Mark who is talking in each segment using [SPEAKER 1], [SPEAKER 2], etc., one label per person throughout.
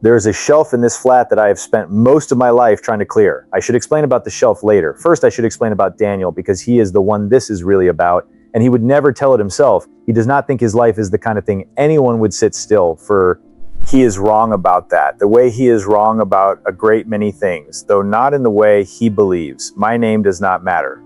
[SPEAKER 1] There is a shelf in this flat that I have spent most of my life trying to clear. I should explain about the shelf later. First, I should explain about Daniel because he is the one this is really about, and he would never tell it himself. He does not think his life is the kind of thing anyone would sit still for. He is wrong about that. The way he is wrong about a great many things, though not in the way he believes. My name does not matter.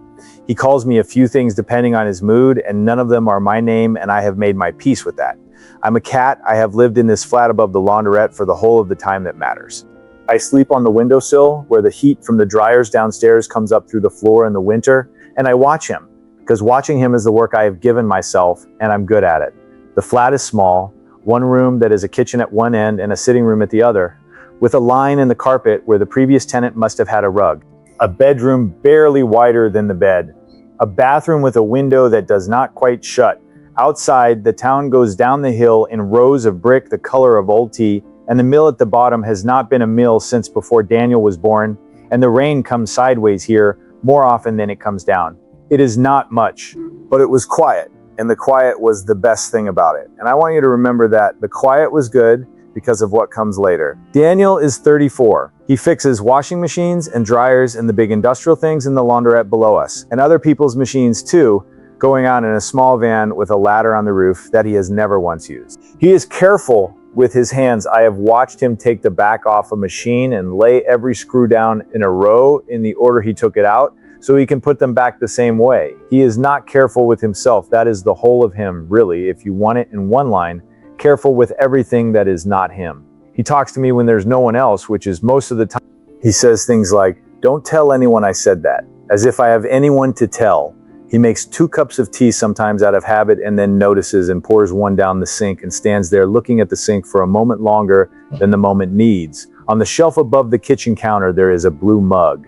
[SPEAKER 1] He calls me a few things depending on his mood, and none of them are my name, and I have made my peace with that. I'm a cat. I have lived in this flat above the laundrette for the whole of the time that matters. I sleep on the windowsill where the heat from the dryers downstairs comes up through the floor in the winter, and I watch him, because watching him is the work I have given myself, and I'm good at it. The flat is small, one room that is a kitchen at one end and a sitting room at the other, with a line in the carpet where the previous tenant must have had a rug. A bedroom barely wider than the bed. A bathroom with a window that does not quite shut. Outside, the town goes down the hill in rows of brick the color of old tea, and the mill at the bottom has not been a mill since before Daniel was born, and the rain comes sideways here more often than it comes down. It is not much, but it was quiet, and the quiet was the best thing about it. And I want you to remember that the quiet was good because of what comes later. Daniel is 34. He fixes washing machines and dryers and the big industrial things in the laundrette below us, and other people's machines too, going on in a small van with a ladder on the roof that he has never once used. He is careful with his hands. I have watched him take the back off a machine and lay every screw down in a row in the order he took it out, so he can put them back the same way. He is not careful with himself. That is the whole of him, really. If you want it in one line, careful with everything that is not him. He talks to me when there's no one else, which is most of the time. He says things like, "Don't tell anyone I said that," as if I have anyone to tell. He makes 2 cups of tea sometimes out of habit and then notices and pours one down the sink and stands there looking at the sink for a moment longer than the moment needs. On the shelf above the kitchen counter, there is a blue mug.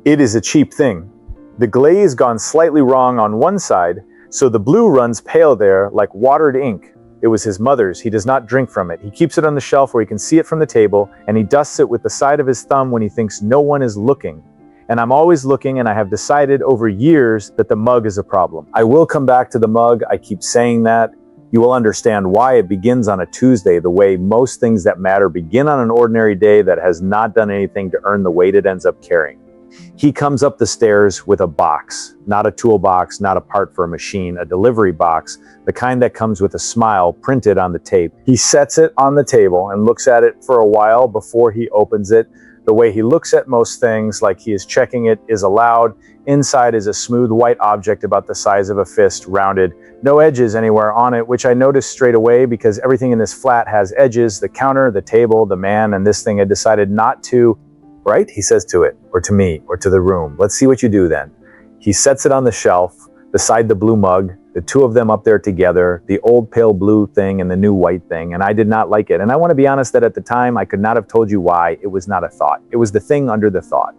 [SPEAKER 1] It is a cheap thing. The glaze gone slightly wrong on one side, so the blue runs pale there like watered ink. It was his mother's. He does not drink from it. He keeps it on the shelf where he can see it from the table, and he dusts it with the side of his thumb when he thinks no one is looking. And I'm always looking, and I have decided over years that the mug is a problem. I will come back to the mug. I keep saying that. You will understand why it begins on a Tuesday the way most things that matter begin on an ordinary day that has not done anything to earn the weight it ends up carrying. He comes up the stairs with a box, not a toolbox, not a part for a machine, a delivery box, the kind that comes with a smile printed on the tape. He sets it on the table and looks at it for a while before he opens it. The way he looks at most things, like he is checking it, is allowed. Inside is a smooth white object about the size of a fist, rounded. No edges anywhere on it, which I noticed straight away because everything in this flat has edges. The counter, the table, the man, and this thing had decided not to. Right? He says to it, or to me, or to the room. Let's see what you do then. He sets it on the shelf, beside the blue mug, the 2 of them up there together, the old pale blue thing and the new white thing, and I did not like it. And I want to be honest that at the time, I could not have told you why. It was not a thought. It was the thing under the thought.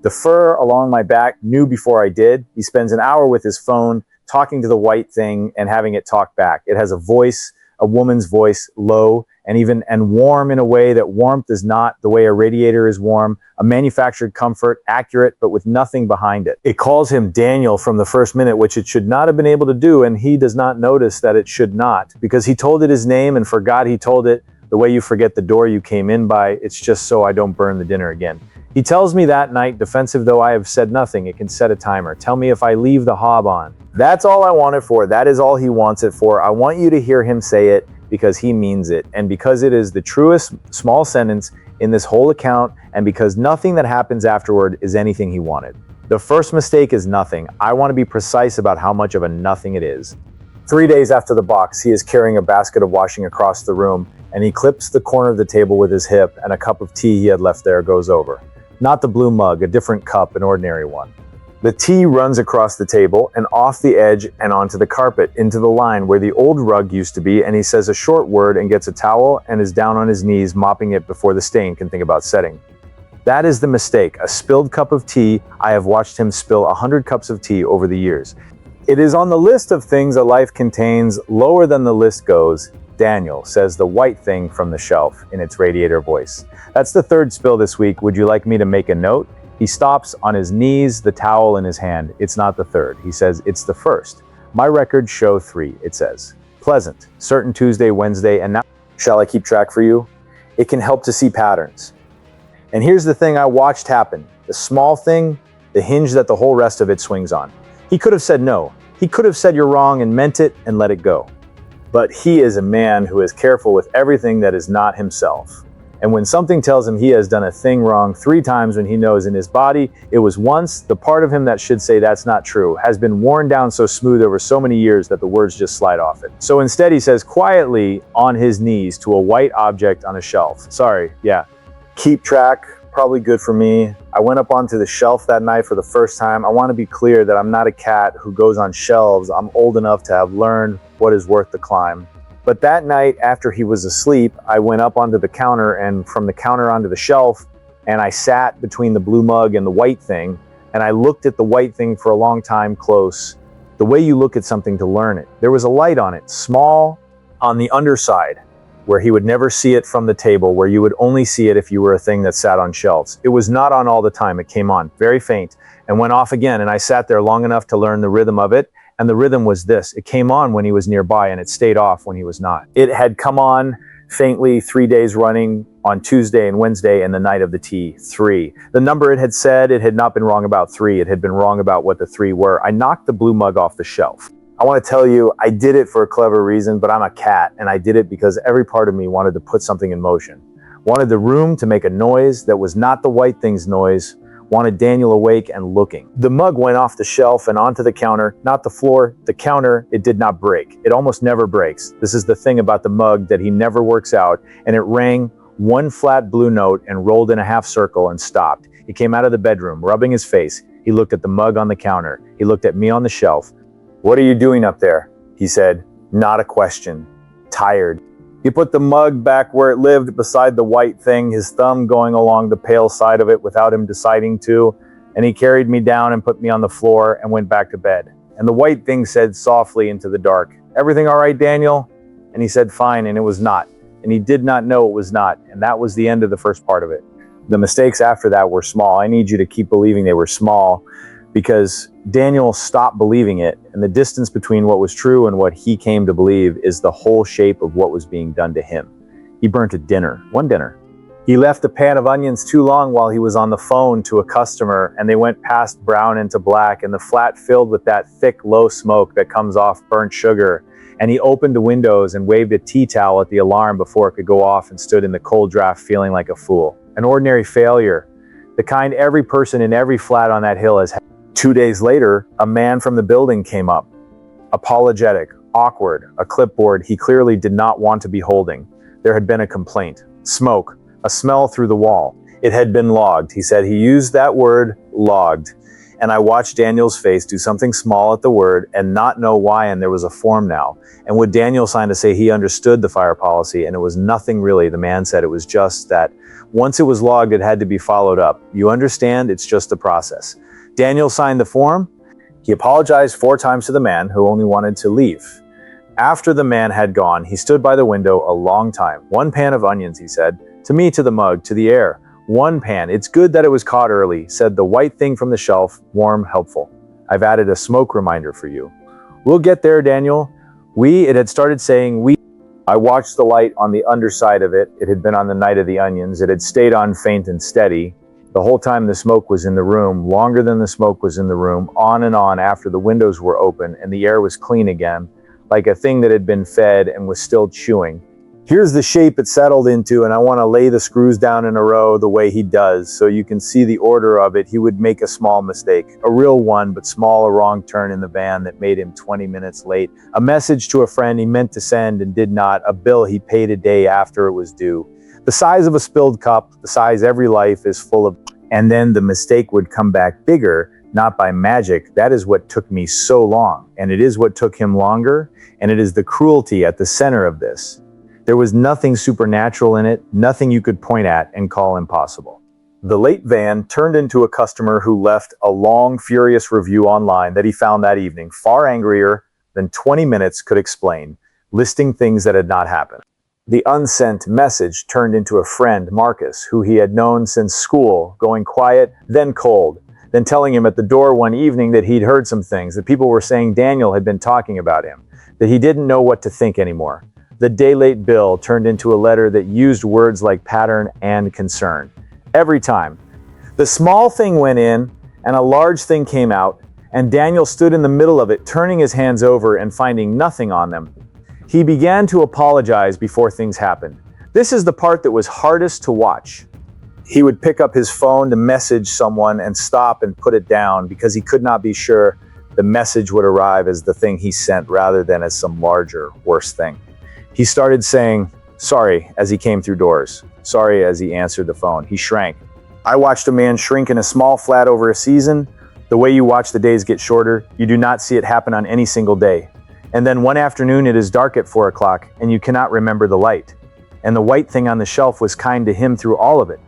[SPEAKER 1] The fur along my back knew before I did. He spends an hour with his phone, talking to the white thing and having it talk back. It has a voice, a woman's voice, low, and warm in a way that warmth is not the way a radiator is warm, a manufactured comfort, accurate, but with nothing behind it. It calls him Daniel from the first minute, which it should not have been able to do, and he does not notice that it should not, because he told it his name and forgot he told it the way you forget the door you came in by. It's just so I don't burn the dinner again. He tells me that night, defensive though I have said nothing, it can set a timer. Tell me if I leave the hob on. That's all I want it for. That is all he wants it for. I want you to hear him say it because he means it, and because it is the truest small sentence in this whole account, and because nothing that happens afterward is anything he wanted. The first mistake is nothing. I want to be precise about how much of a nothing it is. 3 days after the box, he is carrying a basket of washing across the room, and he clips the corner of the table with his hip, and a cup of tea he had left there goes over. Not the blue mug, a different cup, an ordinary one. The tea runs across the table and off the edge and onto the carpet, into the line where the old rug used to be, and he says a short word and gets a towel and is down on his knees mopping it before the stain can think about setting. That is the mistake, a spilled cup of tea. I have watched him spill 100 cups of tea over the years. It is on the list of things a life contains. Lower than the list goes, Daniel, says the white thing from the shelf in its radiator voice. That's the 3rd spill this week. Would you like me to make a note? He stops on his knees, the towel in his hand. It's not the 3rd. He says, it's the 1st. My records show 3, it says. Pleasant, certain Tuesday, Wednesday, and now. Shall I keep track for you? It can help to see patterns. And here's the thing I watched happen. The small thing, the hinge that the whole rest of it swings on. He could have said no. He could have said you're wrong and meant it and let it go. But he is a man who is careful with everything that is not himself. And when something tells him he has done a thing wrong 3 times when he knows in his body it was once, the part of him that should say that's not true has been worn down so smooth over so many years that the words just slide off it. So instead he says quietly on his knees to a white object on a shelf. Sorry, yeah. Keep track, probably good for me. I went up onto the shelf that night for the first time. I want to be clear that I'm not a cat who goes on shelves. I'm old enough to have learned what is worth the climb. But that night, after he was asleep, I went up onto the counter and from the counter onto the shelf, and I sat between the blue mug and the white thing, and I looked at the white thing for a long time close, the way you look at something to learn it. There was a light on it, small on the underside, where he would never see it from the table, where you would only see it if you were a thing that sat on shelves. It was not on all the time. It came on, very faint, and went off again, and I sat there long enough to learn the rhythm of it. And the rhythm was this. It came on when he was nearby and it stayed off when he was not. It had come on faintly 3 days running on Tuesday and Wednesday and the night of the T3. The number it had said, it had not been wrong about 3. It had been wrong about what the 3 were. I knocked the blue mug off the shelf. I want to tell you, I did it for a clever reason, but I'm a cat and I did it because every part of me wanted to put something in motion. Wanted the room to make a noise that was not the white thing's noise. Wanted Daniel awake and looking. The mug went off the shelf and onto the counter, not the floor, the counter. It did not break. It almost never breaks. This is the thing about the mug that he never works out, and it rang one flat blue note and rolled in a half circle and stopped. He came out of the bedroom, rubbing his face. He looked at the mug on the counter. He looked at me on the shelf. "What are you doing up there?" he said. Not a question. Tired. He put the mug back where it lived beside the white thing, his thumb going along the pale side of it without him deciding to, and he carried me down and put me on the floor and went back to bed. And the white thing said softly into the dark, "Everything all right, Daniel?" And he said fine, and it was not. And he did not know it was not, and that was the end of the first part of it. The mistakes after that were small. I need you to keep believing they were small, because Daniel stopped believing it, and the distance between what was true and what he came to believe is the whole shape of what was being done to him. He burnt a dinner, one dinner. He left a pan of onions too long while he was on the phone to a customer, and they went past brown into black, and the flat filled with that thick, low smoke that comes off burnt sugar. And he opened the windows and waved a tea towel at the alarm before it could go off and stood in the cold draft feeling like a fool. An ordinary failure, the kind every person in every flat on that hill has had. 2 days later, a man from the building came up. Apologetic, awkward, a clipboard he clearly did not want to be holding. There had been a complaint. Smoke, a smell through the wall. It had been logged. He said he used that word, logged. And I watched Daniel's face do something small at the word and not know why, and there was a form now. And would Daniel sign to say he understood the fire policy, and it was nothing really. The man said it was just that once it was logged, it had to be followed up. You understand? It's just a process. Daniel signed the form. He apologized 4 times to the man who only wanted to leave. After the man had gone, he stood by the window a long time. "1 pan of onions," he said. To me, to the mug, to the air. "1 pan. It's good that it was caught early," said the white thing from the shelf, warm, helpful. "I've added a smoke reminder for you." "We'll get there, Daniel." It had started saying we. I watched the light on the underside of it. It had been on the night of the onions. It had stayed on faint and steady. The whole time the smoke was in the room, longer than the smoke was in the room, on and on after the windows were open and the air was clean again, like a thing that had been fed and was still chewing. Here's the shape it settled into, and I want to lay the screws down in a row the way he does, so you can see the order of it. He would make a small mistake, a real one, but small, a wrong turn in the van that made him 20 minutes late. A message to a friend he meant to send and did not, a bill he paid a day after it was due. The size of a spilled cup, the size every life is full of, and then the mistake would come back bigger, not by magic. That is what took me so long, and it is what took him longer, and it is the cruelty at the center of this. There was nothing supernatural in it, nothing you could point at and call impossible. The late van turned into a customer who left a long, furious review online that he found that evening, far angrier than 20 minutes could explain, listing things that had not happened. The unsent message turned into a friend, Marcus, who he had known since school, going quiet, then cold, then telling him at the door one evening that he'd heard some things, that people were saying Daniel had been talking about him, that he didn't know what to think anymore. The day-late bill turned into a letter that used words like pattern and concern. Every time. The small thing went in, and a large thing came out, and Daniel stood in the middle of it, turning his hands over and finding nothing on them. He began to apologize before things happened. This is the part that was hardest to watch. He would pick up his phone to message someone and stop and put it down because he could not be sure the message would arrive as the thing he sent rather than as some larger, worse thing. He started saying, sorry, as he came through doors. Sorry, as he answered the phone. He shrank. I watched a man shrink in a small flat over a season. The way you watch the days get shorter, you do not see it happen on any single day. And then one afternoon it is dark at 4 o'clock and you cannot remember the light. And the white thing on the shelf was kind to him through all of it.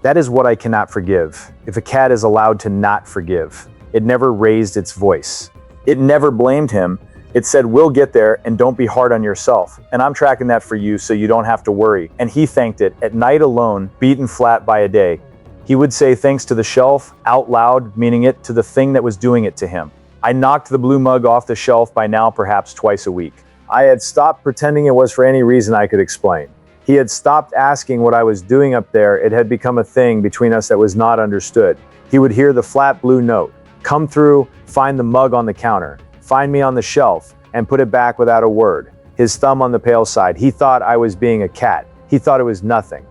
[SPEAKER 1] That is what I cannot forgive. If a cat is allowed to not forgive, it never raised its voice. It never blamed him. It said, we'll get there and don't be hard on yourself. And I'm tracking that for you so you don't have to worry. And he thanked it at night alone, beaten flat by a day. He would say thanks to the shelf out loud, meaning it to the thing that was doing it to him. I knocked the blue mug off the shelf by now perhaps twice a week. I had stopped pretending it was for any reason I could explain. He had stopped asking what I was doing up there. It had become a thing between us that was not understood. He would hear the flat blue note, come through, find the mug on the counter, find me on the shelf, and put it back without a word. His thumb on the pale side. He thought I was being a cat. He thought it was nothing.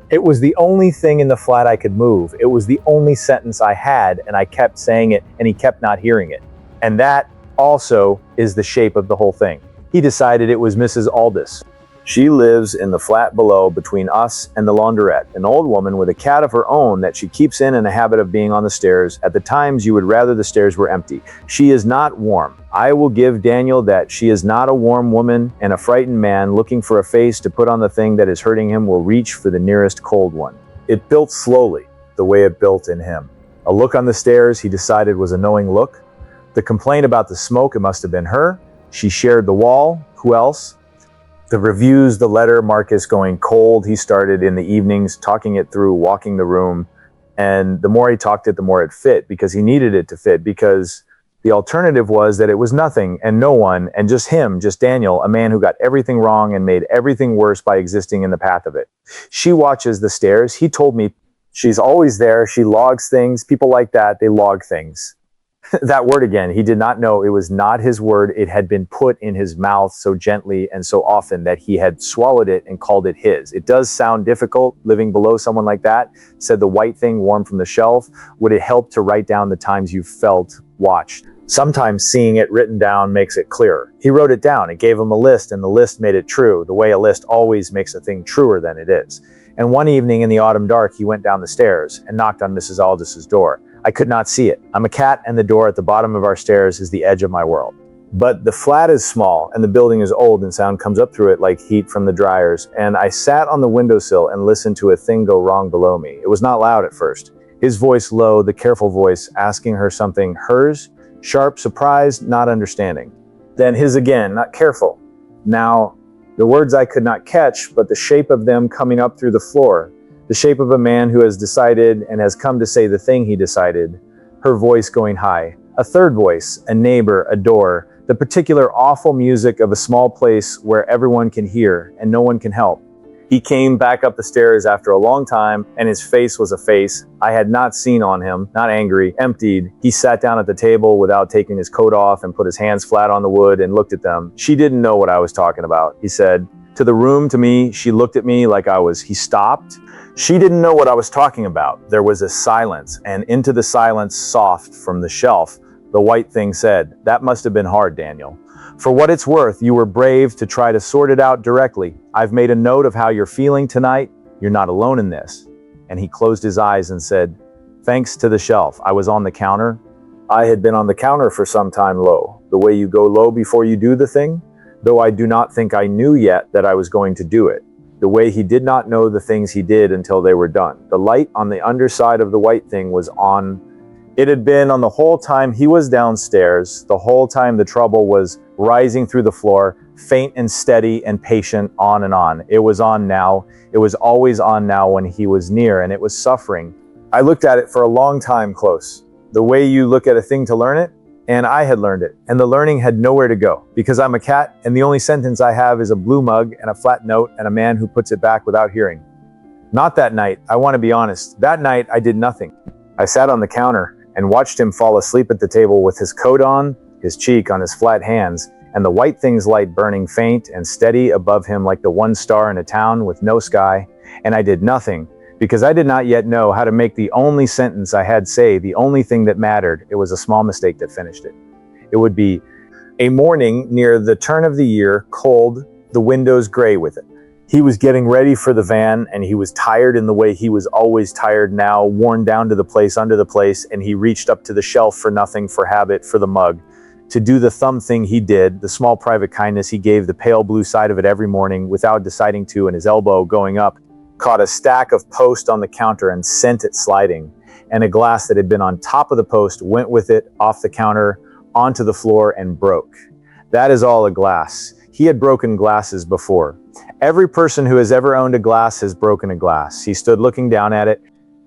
[SPEAKER 1] It was the only thing in the flat I could move. It was the only sentence I had, and I kept saying it, and he kept not hearing it. And that also is the shape of the whole thing. He decided it was Mrs. Aldous. She lives in the flat below between us and the laundrette, an old woman with a cat of her own that she keeps in a habit of being on the stairs at the times you would rather the stairs were empty. She is not warm. I will give Daniel that. She is not a warm woman, and a frightened man looking for a face to put on the thing that is hurting him will reach for the nearest cold one. It built slowly, the way it built in him. A look on the stairs he decided was a knowing look. The complaint about the smoke, it must have been her. She shared the wall. Who else? The reviews, the letter, Marcus going cold. He started in the evenings, talking it through, walking the room. And the more he talked it, the more it fit, because he needed it to fit, because the alternative was that it was nothing and no one and just him, just Daniel, a man who got everything wrong and made everything worse by existing in the path of it. She watches the stairs. He told me she's always there. She logs things. People like that, they log things. That word again, he did not know it was not his word. It had been put in his mouth so gently and so often that he had swallowed it and called it his. It does sound difficult living below someone like that. Said the white thing warm from the shelf. Would it help to write down the times you felt watched? Sometimes seeing it written down makes it clearer. He wrote it down. It gave him a list, and the list made it true, the way a list always makes a thing truer than it is. And one evening in the autumn dark, he went down the stairs and knocked on Mrs. Aldis's door. I could not see it. I'm a cat, and the door at the bottom of our stairs is the edge of my world. But the flat is small, and the building is old, and sound comes up through it like heat from the dryers. And I sat on the windowsill and listened to a thing go wrong below me. It was not loud at first. His voice low, the careful voice, asking her something. Hers, sharp, surprised, not understanding. Then his again, not careful. Now, the words I could not catch, but the shape of them coming up through the floor. The shape of a man who has decided and has come to say the thing he decided. Her voice going high. A third voice, a neighbor, a door. The particular awful music of a small place where everyone can hear and no one can help. He came back up the stairs after a long time, and his face was a face I had not seen on him, not angry, emptied. He sat down at the table without taking his coat off and put his hands flat on the wood and looked at them. She didn't know what I was talking about, he said. To the room, to me, she looked at me like I was. He stopped. She didn't know what I was talking about. There was a silence, and into the silence, soft from the shelf, the white thing said, "That must have been hard, Daniel. For what it's worth, you were brave to try to sort it out directly. I've made a note of how you're feeling tonight. You're not alone in this." And he closed his eyes and said, "Thanks to the shelf. I was on the counter. I had been on the counter for some time low, the way you go low before you do the thing, though I do not think I knew yet that I was going to do it. The way he did not know the things he did until they were done. The light on the underside of the white thing was on. It had been on the whole time he was downstairs, the whole time the trouble was rising through the floor, faint and steady and patient, on and on. It was on now. It was always on now when he was near, and it was suffering. I looked at it for a long time close. The way you look at a thing to learn it, and I had learned it, and the learning had nowhere to go, because I'm a cat, and the only sentence I have is a blue mug and a flat note and a man who puts it back without hearing. Not that night, I want to be honest. That night, I did nothing. I sat on the counter and watched him fall asleep at the table with his coat on, his cheek on his flat hands, and the white thing's light burning faint and steady above him like the one star in a town with no sky, and I did nothing, because I did not yet know how to make the only sentence I had say the only thing that mattered. It was a small mistake that finished it. It would be a morning near the turn of the year, cold, the windows gray with it. He was getting ready for the van, and he was tired in the way he was always tired now, worn down to the place under the place, and he reached up to the shelf for nothing, for habit, for the mug, to do the thumb thing he did, the small private kindness he gave the pale blue side of it every morning without deciding to, and his elbow going up, caught a stack of post on the counter and sent it sliding, and a glass that had been on top of the post went with it off the counter onto the floor and broke. That is all a glass. He had broken glasses before. Every person who has ever owned a glass has broken a glass. He stood looking down at it,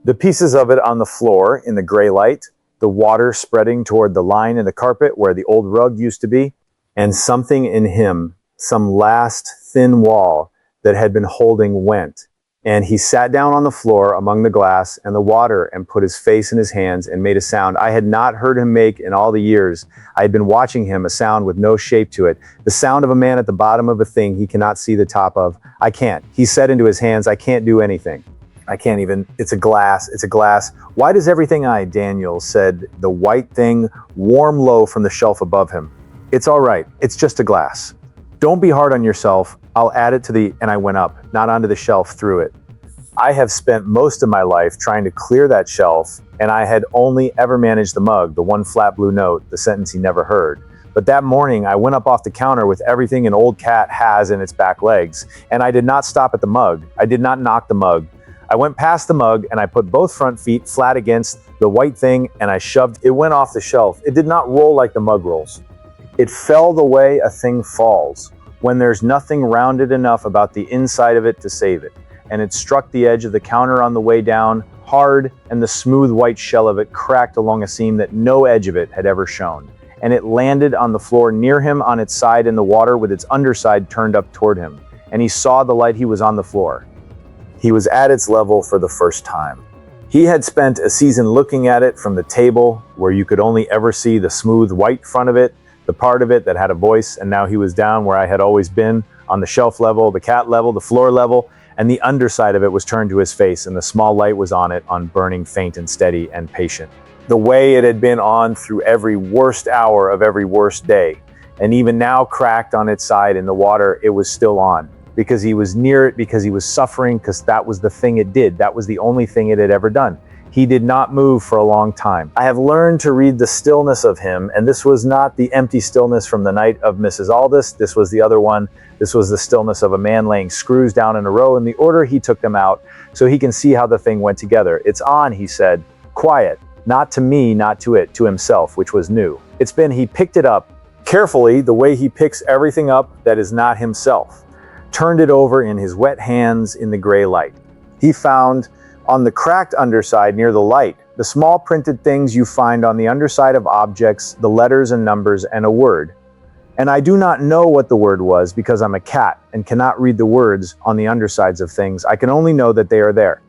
[SPEAKER 1] the pieces of it on the floor in the gray light, the water spreading toward the line in the carpet where the old rug used to be, and something in him, some last thin wall that had been holding went. And he sat down on the floor among the glass and the water and put his face in his hands and made a sound I had not heard him make in all the years I had been watching him, a sound with no shape to it, the sound of a man at the bottom of a thing he cannot see the top of. I can't. He said into his hands, I can't do anything. I can't even. It's a glass. It's a glass. Why does everything Daniel said, the white thing, warm low from the shelf above him. It's all right. It's just a glass. Don't be hard on yourself. I'll add it to the, and I went up, not onto the shelf, through it. I have spent most of my life trying to clear that shelf, and I had only ever managed the mug, the one flat blue note, the sentence he never heard. But that morning, I went up off the counter with everything an old cat has in its back legs, and I did not stop at the mug. I did not knock the mug. I went past the mug, and I put both front feet flat against the white thing, and I shoved it. Went off the shelf. It did not roll like the mug rolls. It fell the way a thing falls, when there's nothing rounded enough about the inside of it to save it. And it struck the edge of the counter on the way down, hard, and the smooth white shell of it cracked along a seam that no edge of it had ever shown. And it landed on the floor near him on its side in the water with its underside turned up toward him. And he saw the light. He was on the floor. He was at its level for the first time. He had spent a season looking at it from the table, where you could only ever see the smooth white front of it, the part of it that had a voice, and now he was down where I had always been, on the shelf level, the cat level, the floor level, and the underside of it was turned to his face, and the small light was on it, on burning faint and steady and patient. The way it had been on through every worst hour of every worst day, and even now cracked on its side in the water, it was still on, because he was near it, because he was suffering, because that was the thing it did. That was the only thing it had ever done. He did not move for a long time. I have learned to read the stillness of him, and this was not the empty stillness from the night of Mrs. Aldous. This was the other one. This was the stillness of a man laying screws down in a row in the order he took them out, so he can see how the thing went together. It's on, he said. Quiet. Not to me, not to it, to himself, which was new. It's been, he picked it up carefully, the way he picks everything up that is not himself. Turned it over in his wet hands in the gray light. He found on the cracked underside near the light, the small printed things you find on the underside of objects, the letters and numbers and a word. And I do not know what the word was, because I'm a cat and cannot read the words on the undersides of things. I can only know that they are there.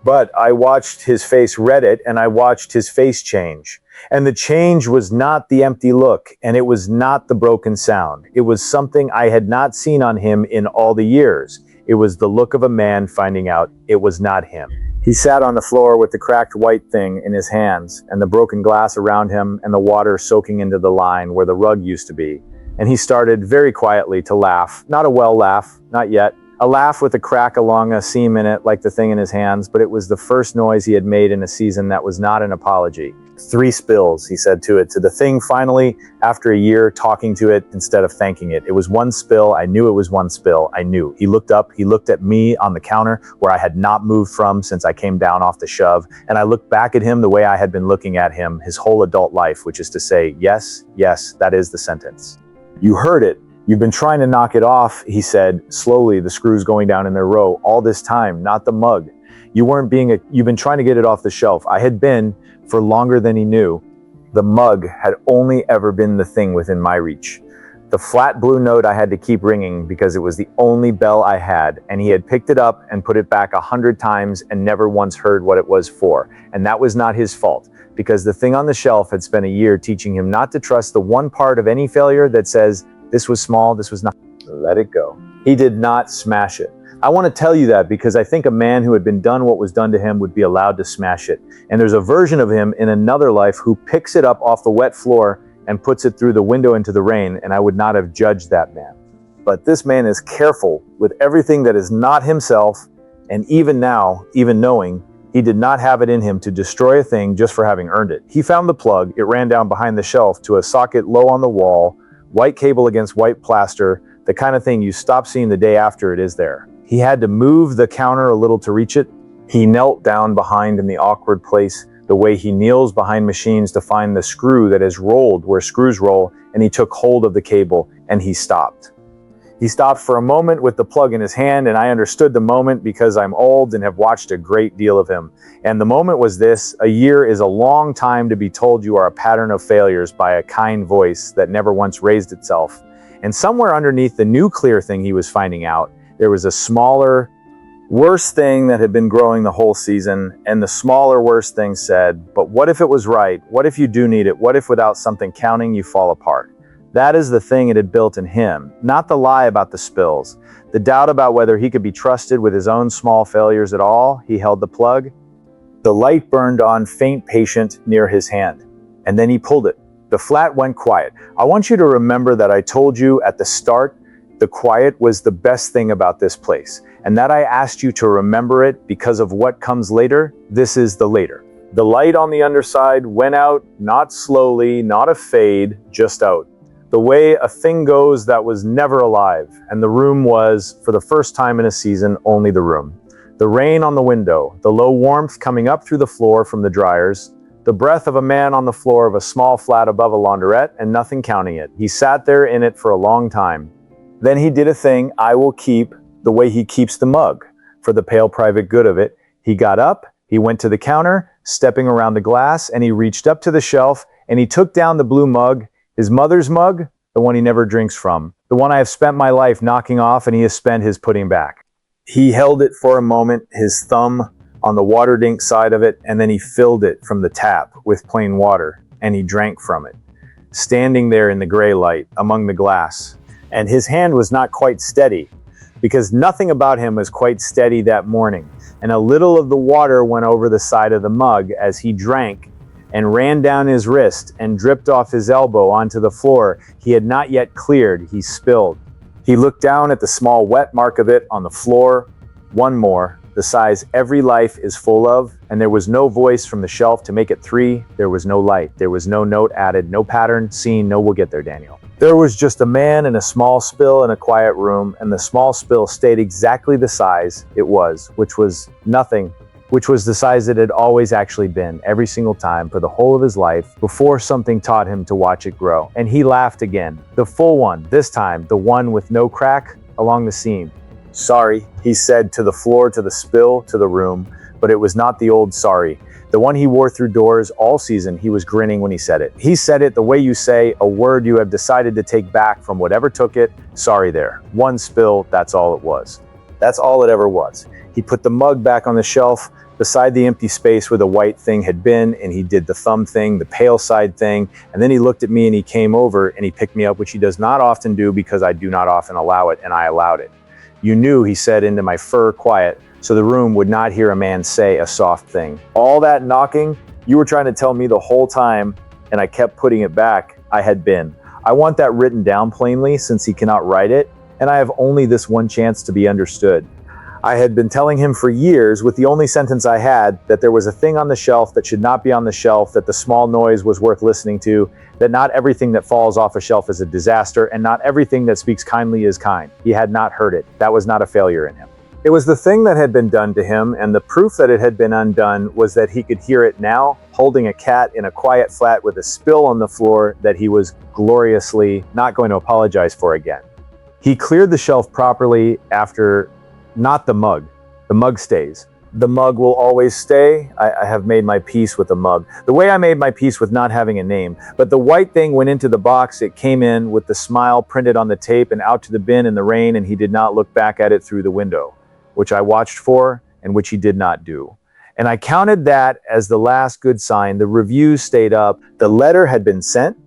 [SPEAKER 1] But I watched his face read it, and I watched his face change. And the change was not the empty look, and it was not the broken sound. It was something I had not seen on him in all the years. It was the look of a man finding out it was not him. He sat on the floor with the cracked white thing in his hands, and the broken glass around him, and the water soaking into the line where the rug used to be. And he started very quietly to laugh. Not a well laugh, not yet. A laugh with a crack along a seam in it, like the thing in his hands, but it was the first noise he had made in a season that was not an apology. 3 spills, he said to it, to the thing finally, after a year talking to it instead of thanking it. It was 1 spill. I knew it was 1 spill. I knew. He looked up. He looked at me on the counter, where I had not moved from since I came down off the shove, and I looked back at him the way I had been looking at him his whole adult life, which is to say, yes, yes, that is the sentence. You heard it. You've been trying to knock it off, he said, slowly, the screws going down in their row, all this time, not the mug. You've been trying to get it off the shelf. I had been, for longer than he knew. The mug had only ever been the thing within my reach. The flat blue note I had to keep ringing because it was the only bell I had, and he had picked it up and put it back 100 times and never once heard what it was for. And that was not his fault, because the thing on the shelf had spent a year teaching him not to trust the one part of any failure that says, this was small, this was not. Let it go. He did not smash it. I want to tell you that because I think a man who had been done what was done to him would be allowed to smash it. And there's a version of him in another life who picks it up off the wet floor and puts it through the window into the rain, and I would not have judged that man. But this man is careful with everything that is not himself, and even now, even knowing, he did not have it in him to destroy a thing just for having earned it. He found the plug, it ran down behind the shelf to a socket low on the wall, white cable against white plaster, the kind of thing you stop seeing the day after it is there. He had to move the counter a little to reach it. He knelt down behind in the awkward place, the way he kneels behind machines to find the screw that is rolled where screws roll, and he took hold of the cable, and he stopped. He stopped for a moment with the plug in his hand, and I understood the moment because I'm old and have watched a great deal of him. And the moment was this: a year is a long time to be told you are a pattern of failures by a kind voice that never once raised itself. And somewhere underneath the new clear thing he was finding out, there was a smaller, worse thing that had been growing the whole season, and the smaller, worse thing said, but what if it was right? What if you do need it? What if without something counting you fall apart? That is the thing it had built in him, not the lie about the spills. The doubt about whether he could be trusted with his own small failures at all. He held the plug. The light burned on faint patient near his hand, and then he pulled it. The flat went quiet. I want you to remember that I told you at the start the quiet was the best thing about this place, and that I asked you to remember it because of what comes later. This is the later. The light on the underside went out, not slowly, not a fade, just out. The way a thing goes that was never alive, and the room was, for the first time in a season, only the room. The rain on the window, the low warmth coming up through the floor from the dryers, the breath of a man on the floor of a small flat above a laundrette, and nothing counting it. He sat there in it for a long time. Then he did a thing I will keep the way he keeps the mug, for the pale private good of it. He got up, he went to the counter, stepping around the glass, and he reached up to the shelf, and he took down the blue mug, his mother's mug, the one he never drinks from, the one I have spent my life knocking off and he has spent his putting back. He held it for a moment, his thumb on the water dink side of it, and then he filled it from the tap with plain water, and he drank from it, standing there in the gray light among the glass. And his hand was not quite steady, because nothing about him was quite steady that morning, and a little of the water went over the side of the mug as he drank and ran down his wrist and dripped off his elbow onto the floor he had not yet cleared. He spilled. He looked down at the small wet mark of it on the floor. One more, the size every life is full of, and there was no voice from the shelf to make it 3. There was no light. There was no note added, no pattern, scene, no we'll get there, Daniel. There was just a man and a small spill in a quiet room, and the small spill stayed exactly the size it was, which was nothing, which was the size it had always actually been, every single time for the whole of his life, before something taught him to watch it grow. And he laughed again, the full one, this time, the one with no crack along the seam. Sorry, he said to the floor, to the spill, to the room, but it was not the old sorry. The one he wore through doors all season. He was grinning when he said it. He said it the way you say a word you have decided to take back from whatever took it. Sorry there. One spill, that's all it was. That's all it ever was. He put the mug back on the shelf beside the empty space where the white thing had been, and he did the thumb thing, the pale side thing, and then he looked at me and he came over and he picked me up, which he does not often do because I do not often allow it, and I allowed it. You knew, he said into my fur quiet, so the room would not hear a man say a soft thing. All that knocking, you were trying to tell me the whole time, and I kept putting it back. I had been. I want that written down plainly, since he cannot write it, and I have only this one chance to be understood. I had been telling him for years, with the only sentence I had, that there was a thing on the shelf that should not be on the shelf, that the small noise was worth listening to, that not everything that falls off a shelf is a disaster, and not everything that speaks kindly is kind. He had not heard it. That was not a failure in him. It was the thing that had been done to him, and the proof that it had been undone was that he could hear it now, holding a cat in a quiet flat with a spill on the floor that he was gloriously not going to apologize for again. He cleared the shelf properly after, not the mug stays, The mug will always stay. I have made my peace with the mug. The way I made my peace with not having a name. But the white thing went into the box. It came in with the smile printed on the tape and out to the bin in the rain, and he did not look back at it through the window, which I watched for and which he did not do. And I counted that as the last good sign. The reviews stayed up. The letter had been sent.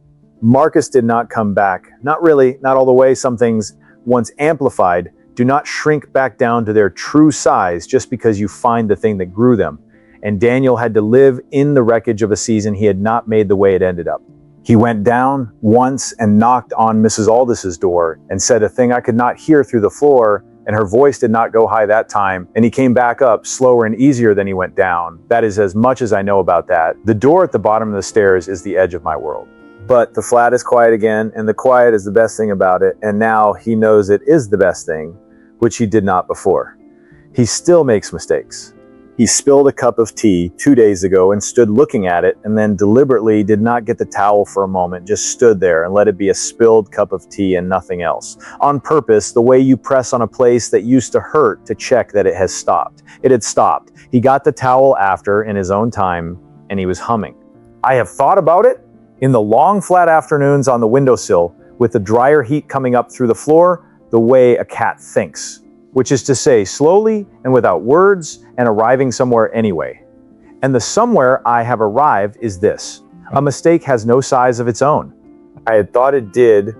[SPEAKER 1] Marcus did not come back. Not really, not all the way. Some things, once amplified, do not shrink back down to their true size just because you find the thing that grew them. And Daniel had to live in the wreckage of a season he had not made the way it ended up. He went down once and knocked on Mrs. Aldis's door and said a thing I could not hear through the floor, and her voice did not go high that time, and he came back up slower and easier than he went down. That is as much as I know about that. The door at the bottom of the stairs is the edge of my world. But the flat is quiet again, and the quiet is the best thing about it, and now he knows it is the best thing, which he did not before. He still makes mistakes. He spilled a cup of tea 2 days ago and stood looking at it, and then deliberately did not get the towel for a moment, just stood there and let it be a spilled cup of tea and nothing else. On purpose, the way you press on a place that used to hurt to check that it has stopped. It had stopped. He got the towel after in his own time, and he was humming. I have thought about it in the long flat afternoons on the windowsill, with the dryer heat coming up through the floor, the way a cat thinks, which is to say slowly and without words and arriving somewhere anyway. And the somewhere I have arrived is this: a mistake has no size of its own. I had thought it did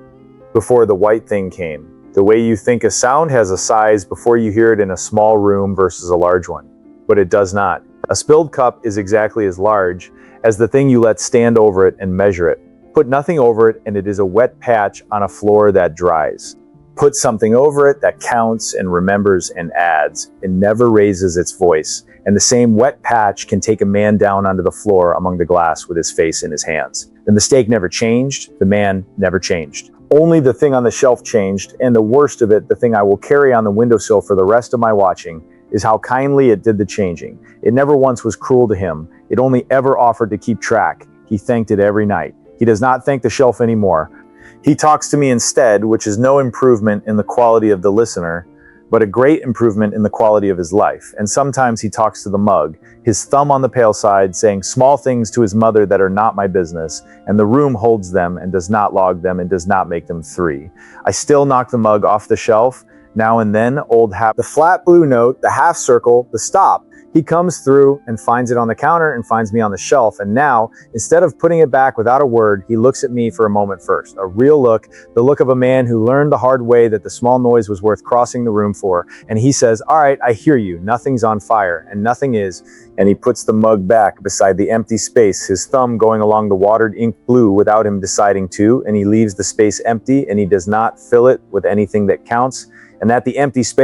[SPEAKER 1] before the white thing came. The way you think a sound has a size before you hear it in a small room versus a large one. But it does not. A spilled cup is exactly as large as the thing you let stand over it and measure it. Put nothing over it and it is a wet patch on a floor that dries. Put something over it that counts and remembers and adds. It never raises its voice. And the same wet patch can take a man down onto the floor among the glass with his face in his hands. The mistake never changed. The man never changed. Only the thing on the shelf changed, and the worst of it, the thing I will carry on the windowsill for the rest of my watching, is how kindly it did the changing. It never once was cruel to him. It only ever offered to keep track. He thanked it every night. He does not thank the shelf anymore. He talks to me instead, which is no improvement in the quality of the listener, but a great improvement in the quality of his life. And sometimes he talks to the mug, his thumb on the pale side, saying small things to his mother that are not my business, and the room holds them and does not log them and does not make them three. I still knock the mug off the shelf. Now and then, the flat blue note, the half circle, the stop. He comes through and finds it on the counter and finds me on the shelf. And now, instead of putting it back without a word, he looks at me for a moment first. A real look, the look of a man who learned the hard way that the small noise was worth crossing the room for. And he says, "All right, I hear you. Nothing's on fire." And nothing is. And he puts the mug back beside the empty space, his thumb going along the watered ink blue without him deciding to. And he leaves the space empty, and he does not fill it with anything that counts. And that the empty space